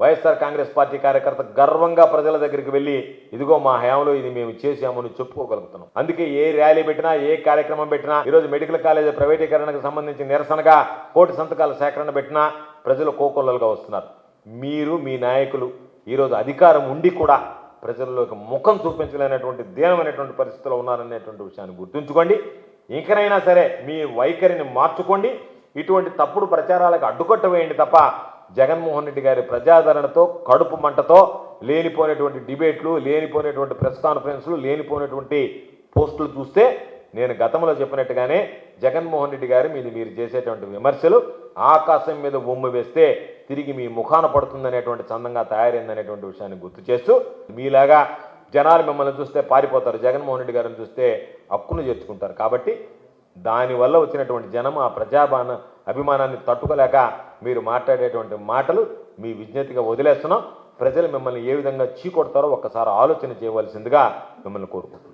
YSR Congress party కార్యకర్త గర్వంగా ప్రజల దగ్గరికి వెళ్ళి ఇదిగో మా హయాంలో ఇది మేము చేశామని చెప్పుకోగలుగుతున్నాం. అందుకే ఏ ర్యాలీ పెట్టినా, ఏ కార్యక్రమం పెట్టినా, ఈరోజు మెడికల్ కాలేజీ ప్రైవేటీకరణకు సంబంధించి నిరసనగా కోటి సంతకాల సేకరణ పెట్టినా ప్రజలు కోకొల్లలుగా వస్తున్నారు. మీరు మీ నాయకులు ఈరోజు అధికారం ఉండి కూడా ప్రజల్లోకి ముఖం చూపించలేనటువంటి దీనమైనటువంటి పరిస్థితుల్లో ఉన్నారనేటువంటి విషయాన్ని గుర్తుంచుకోండి. ఇంకనైనా సరే మీ వైఖరిని మార్చుకోండి. ఇటువంటి తప్పుడు ప్రచారాలకు అడ్డుకట్ట వేయండి తప్ప జగన్మోహన్ రెడ్డి గారి ప్రజాదరణతో, కడుపు మంటతో లేనిపోయినటువంటి డిబేట్లు, లేనిపోయినటువంటి ప్రెస్ కాన్ఫరెన్స్లు, లేనిపోయినటువంటి పోస్టులు చూస్తే నేను గతంలో చెప్పినట్టుగానే జగన్మోహన్ రెడ్డి గారి మీద మీరు చేసేటువంటి విమర్శలు ఆకాశం మీద ఉమ్ము వేస్తే తిరిగి మీ ముఖాన పడుతుందనేటువంటి చందంగా తయారైందనేటువంటి విషయాన్ని గుర్తు చేస్తూ, మీలాగా జనాలు మిమ్మల్ని చూస్తే పారిపోతారు, జగన్మోహన్ రెడ్డి గారిని చూస్తే హక్కును చేర్చుకుంటారు. కాబట్టి దానివల్ల వచ్చినటువంటి జనం ఆ అభిమానాన్ని తట్టుకోలేక మీరు మాట్లాడేటువంటి మాటలు మీ విజ్ఞతగా వదిలేస్తున్నాం. ప్రజలు మిమ్మల్ని ఏ విధంగా చీకొడతారో ఒక్కసారి ఆలోచన చేయవలసిందిగా మిమ్మల్ని కోరుకుంటున్నాం.